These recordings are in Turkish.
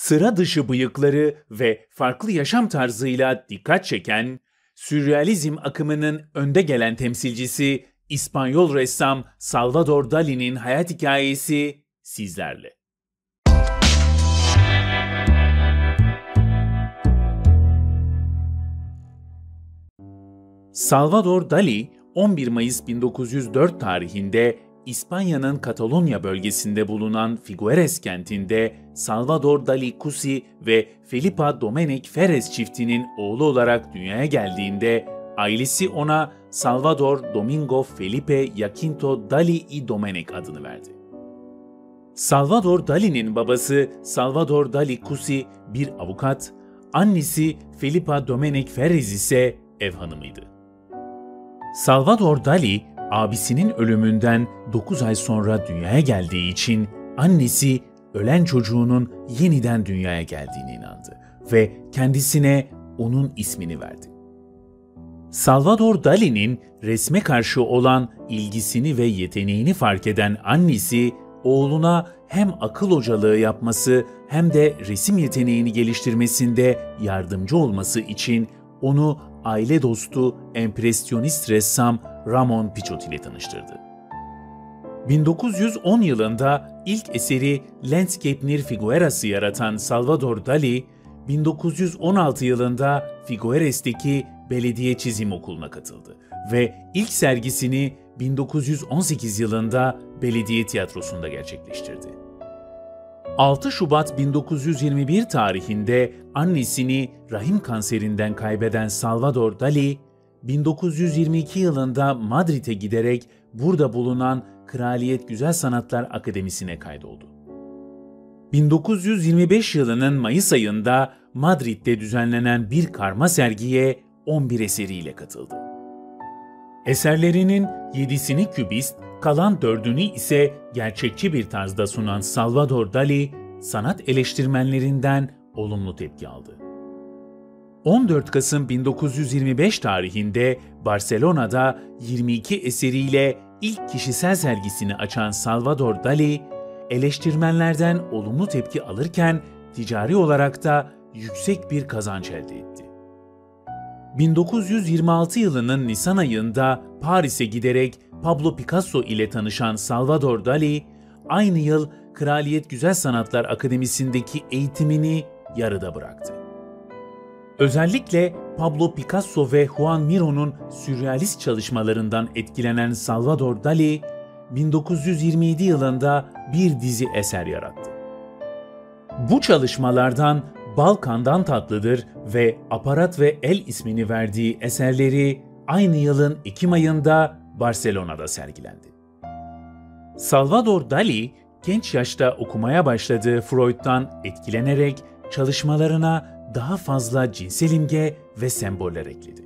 sıra dışı bıyıkları ve farklı yaşam tarzıyla dikkat çeken, sürrealizm akımının önde gelen temsilcisi İspanyol ressam Salvador Dali'nin hayat hikayesi sizlerle. Salvador Dali, 11 Mayıs 1904 tarihinde İspanya'nın Katalonya bölgesinde bulunan Figueres kentinde Salvador Dali Cusi ve Felipa Domènech Ferez çiftinin oğlu olarak dünyaya geldiğinde ailesi ona Salvador Domingo Felipe Jacinto Dali y Domènech adını verdi. Salvador Dali'nin babası Salvador Dali Cusi bir avukat, annesi Felipa Domènech Ferez ise ev hanımıydı. Salvador Dali, abisinin ölümünden 9 ay sonra dünyaya geldiği için annesi ölen çocuğunun yeniden dünyaya geldiğine inandı ve kendisine onun ismini verdi. Salvador Dali'nin resme karşı olan ilgisini ve yeteneğini fark eden annesi, oğluna hem akıl hocalığı yapması hem de resim yeteneğini geliştirmesinde yardımcı olması için onu aile dostu empresyonist ressam Ramon Pichot ile tanıştırdı. 1910 yılında ilk eseri Landscape near Figueras'ı yaratan Salvador Dali, 1916 yılında Figueres'teki Belediye Çizim Okulu'na katıldı ve ilk sergisini 1918 yılında Belediye Tiyatrosu'nda gerçekleştirdi. 6 Şubat 1921 tarihinde annesini rahim kanserinden kaybeden Salvador Dali, 1922 yılında Madrid'e giderek burada bulunan Kraliyet Güzel Sanatlar Akademisi'ne kaydoldu. 1925 yılının Mayıs ayında Madrid'de düzenlenen bir karma sergiye 11 eseriyle katıldı. Eserlerinin 7'sini kübist, kalan 4'ünü ise gerçekçi bir tarzda sunan Salvador Dali, sanat eleştirmenlerinden olumlu tepki aldı. 14 Kasım 1925 tarihinde Barcelona'da 22 eseriyle ilk kişisel sergisini açan Salvador Dali, eleştirmenlerden olumlu tepki alırken ticari olarak da yüksek bir kazanç elde etti. 1926 yılının Nisan ayında Paris'e giderek Pablo Picasso ile tanışan Salvador Dali, aynı yıl Kraliyet Güzel Sanatlar Akademisi'ndeki eğitimini yarıda bıraktı. Özellikle Pablo Picasso ve Juan Miro'nun sürrealist çalışmalarından etkilenen Salvador Dali, 1927 yılında bir dizi eser yarattı. Bu çalışmalardan Balkan'dan Tatlıdır ve Aparat ve El ismini verdiği eserleri aynı yılın Ekim ayında Barcelona'da sergilendi. Salvador Dali, genç yaşta okumaya başladığı Freud'dan etkilenerek çalışmalarına daha fazla cinsel imge ve semboller ekledi.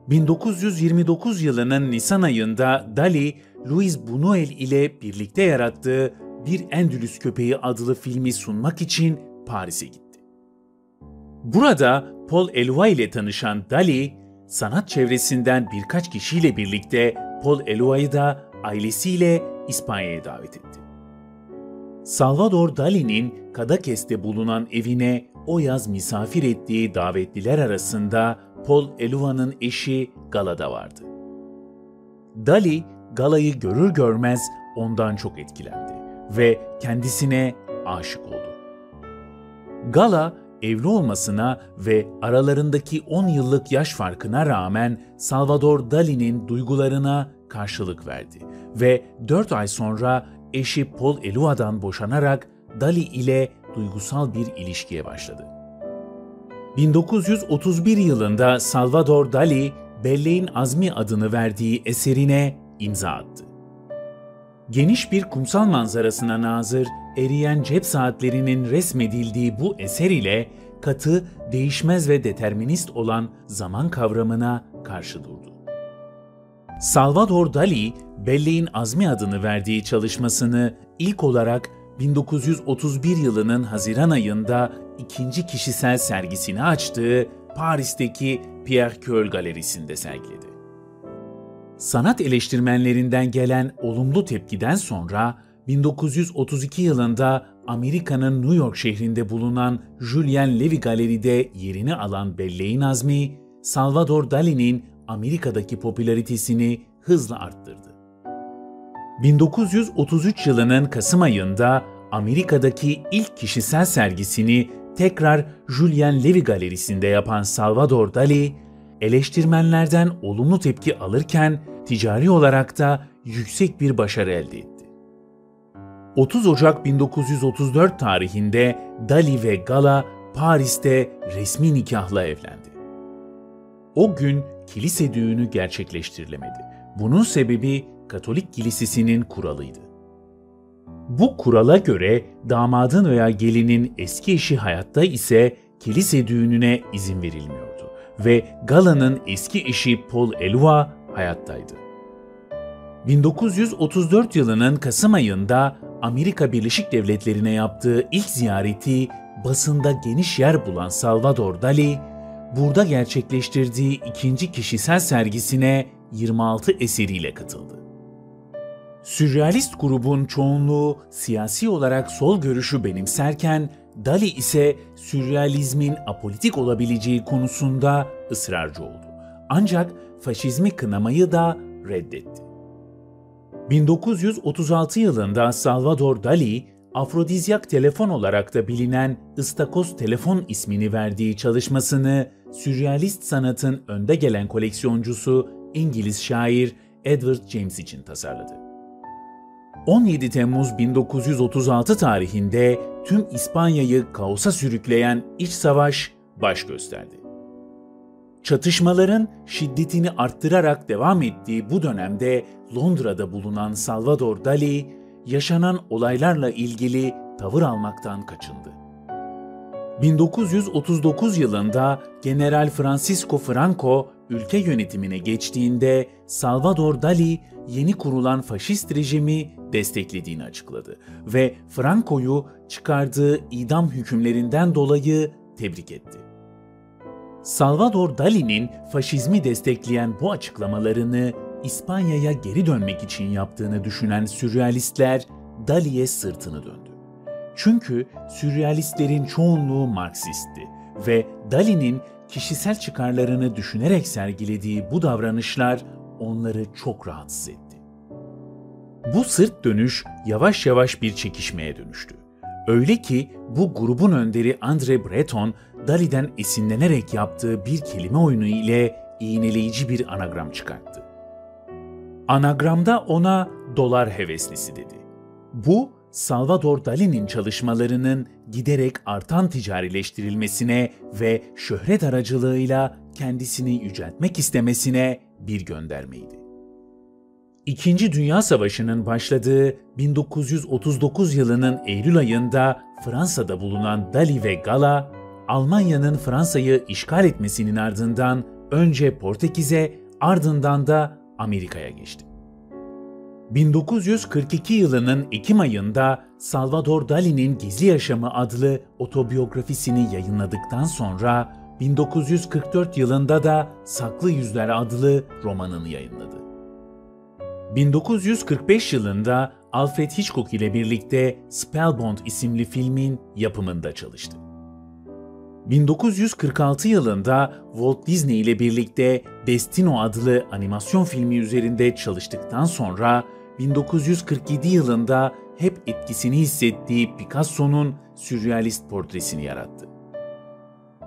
1929 yılının Nisan ayında Dali, Luis Buñuel ile birlikte yarattığı Bir Endülüs Köpeği adlı filmi sunmak için Paris'e gitti. Burada Paul Eluard ile tanışan Dali, sanat çevresinden birkaç kişiyle birlikte Paul Eluard'ı da ailesiyle İspanya'ya davet etti. Salvador Dali'nin Cadakes'te bulunan evine o yaz misafir ettiği davetliler arasında Paul Eluard'ın eşi Gala da vardı. Dali, Gala'yı görür görmez ondan çok etkilendi ve kendisine aşık oldu. Gala, evli olmasına ve aralarındaki 10 yıllık yaş farkına rağmen Salvador Dali'nin duygularına karşılık verdi ve 4 ay sonra eşi Paul Eluard'dan boşanarak Dali ile duygusal bir ilişkiye başladı. 1931 yılında Salvador Dali, Belleğin Azmi adını verdiği eserine imza attı. Geniş bir kumsal manzarasına nazır, eriyen cep saatlerinin resmedildiği bu eser ile katı, değişmez ve determinist olan zaman kavramına karşı durdu. Salvador Dali, Belleğin Azmi adını verdiği çalışmasını ilk olarak 1931 yılının Haziran ayında ikinci kişisel sergisini açtığı Paris'teki Pierre Coel Galerisi'nde sergiledi. Sanat eleştirmenlerinden gelen olumlu tepkiden sonra 1932 yılında Amerika'nın New York şehrinde bulunan Julien Levy Galeri'de yerini alan belleğin azmi, Salvador Dali'nin Amerika'daki popülaritesini hızla arttırdı. 1933 yılının Kasım ayında Amerika'daki ilk kişisel sergisini tekrar Julien Levy Galerisi'nde yapan Salvador Dali, eleştirmenlerden olumlu tepki alırken ticari olarak da yüksek bir başarı elde etti. 30 Ocak 1934 tarihinde Dali ve Gala Paris'te resmi nikahla evlendi. O gün kilise düğünü gerçekleştirilemedi. Bunun sebebi Katolik Kilisesi'nin kuralıydı. Bu kurala göre damadın veya gelinin eski eşi hayatta ise kilise düğününe izin verilmiyordu ve Gala'nın eski eşi Paul Eluard hayattaydı. 1934 yılının Kasım ayında Amerika Birleşik Devletleri'ne yaptığı ilk ziyareti basında geniş yer bulan Salvador Dali, burada gerçekleştirdiği ikinci kişisel sergisine 26 eseriyle katıldı. Sürrealist grubun çoğunluğu siyasi olarak sol görüşü benimserken, Dali ise sürrealizmin apolitik olabileceği konusunda ısrarcı oldu. Ancak faşizmi kınamayı da reddetti. 1936 yılında Salvador Dali, afrodizyak telefon olarak da bilinen ıstakoz telefon ismini verdiği çalışmasını sürrealist sanatın önde gelen koleksiyoncusu İngiliz şair Edward James için tasarladı. 17 Temmuz 1936 tarihinde tüm İspanya'yı kaosa sürükleyen iç savaş baş gösterdi. Çatışmaların şiddetini arttırarak devam ettiği bu dönemde Londra'da bulunan Salvador Dali, yaşanan olaylarla ilgili tavır almaktan kaçındı. 1939 yılında General Francisco Franco ülke yönetimine geçtiğinde Salvador Dali yeni kurulan faşist rejimi desteklediğini açıkladı ve Franco'yu çıkardığı idam hükümlerinden dolayı tebrik etti. Salvador Dali'nin faşizmi destekleyen bu açıklamalarını İspanya'ya geri dönmek için yaptığını düşünen sürrealistler Dali'ye sırtını döndü. Çünkü sürrealistlerin çoğunluğu Marksistti ve Dali'nin kişisel çıkarlarını düşünerek sergilediği bu davranışlar onları çok rahatsız etti. Bu sırt dönüş yavaş yavaş bir çekişmeye dönüştü. Öyle ki bu grubun önderi André Breton, Dali'den esinlenerek yaptığı bir kelime oyunu ile iğneleyici bir anagram çıkarttı. Anagramda ona dolar heveslisi dedi. Bu, Salvador Dali'nin çalışmalarının giderek artan ticarileştirilmesine ve şöhret aracılığıyla kendisini yüceltmek istemesine bir göndermeydi. İkinci Dünya Savaşı'nın başladığı 1939 yılının Eylül ayında Fransa'da bulunan Dali ve Gala, Almanya'nın Fransa'yı işgal etmesinin ardından önce Portekiz'e, ardından da Amerika'ya geçti. 1942 yılının Ekim ayında Salvador Dali'nin Gizli Yaşamı adlı otobiyografisini yayınladıktan sonra 1944 yılında da Saklı Yüzler adlı romanını yayınladı. 1945 yılında Alfred Hitchcock ile birlikte Spellbound isimli filmin yapımında çalıştı. 1946 yılında Walt Disney ile birlikte Destino adlı animasyon filmi üzerinde çalıştıktan sonra 1947 yılında hep etkisini hissettiği Picasso'nun sürrealist portresini yarattı.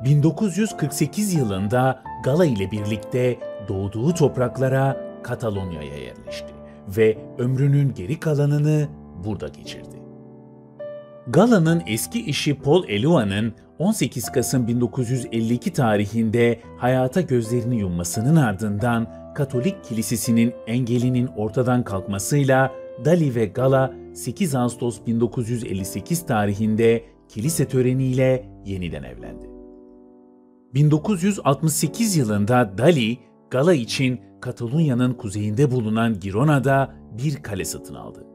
1948 yılında Gala ile birlikte doğduğu topraklara Katalonya'ya yerleşti ve ömrünün geri kalanını burada geçirdi. Gala'nın eski eşi Paul Eluard'ın 18 Kasım 1952 tarihinde hayata gözlerini yummasının ardından Katolik Kilisesi'nin engelinin ortadan kalkmasıyla Dali ve Gala 8 Ağustos 1958 tarihinde kilise töreniyle yeniden evlendi. 1968 yılında Dali, Gala için Katalonya'nın kuzeyinde bulunan Girona'da bir kale satın aldı.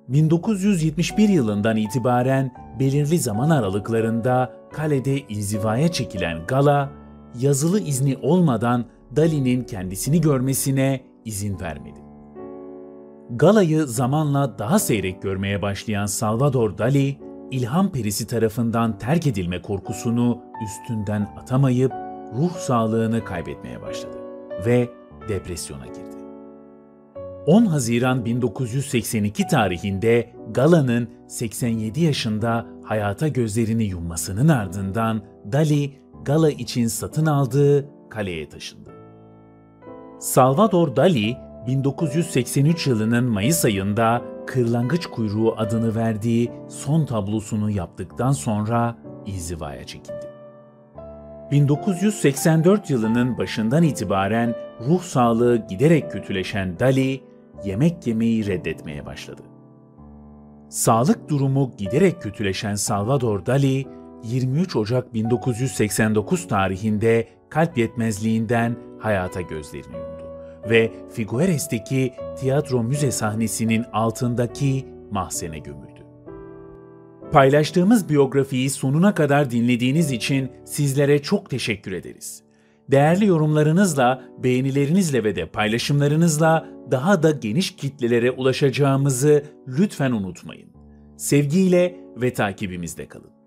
1971 yılından itibaren belirli zaman aralıklarında kalede inzivaya çekilen Gala, yazılı izni olmadan Dali'nin kendisini görmesine izin vermedi. Gala'yı zamanla daha seyrek görmeye başlayan Salvador Dali, ilham perisi tarafından terk edilme korkusunu üstünden atamayıp ruh sağlığını kaybetmeye başladı ve depresyona girdi. 10 Haziran 1982 tarihinde Gala'nın 87 yaşında hayata gözlerini yummasının ardından Dali, Gala için satın aldığı kaleye taşındı. Salvador Dali, 1983 yılının Mayıs ayında Kırlangıç Kuyruğu adını verdiği son tablosunu yaptıktan sonra inzivaya çekildi. 1984 yılının başından itibaren ruh sağlığı giderek kötüleşen Dali, yemek yemeyi reddetmeye başladı. Sağlık durumu giderek kötüleşen Salvador Dali, 23 Ocak 1989 tarihinde kalp yetmezliğinden hayata gözlerini yumdu ve Figueres'teki tiyatro müze sahnesinin altındaki mahzene gömüldü. Paylaştığımız biyografiyi sonuna kadar dinlediğiniz için sizlere çok teşekkür ederiz. Değerli yorumlarınızla, beğenilerinizle ve de paylaşımlarınızla daha da geniş kitlelere ulaşacağımızı lütfen unutmayın. Sevgiyle ve takibimizde kalın.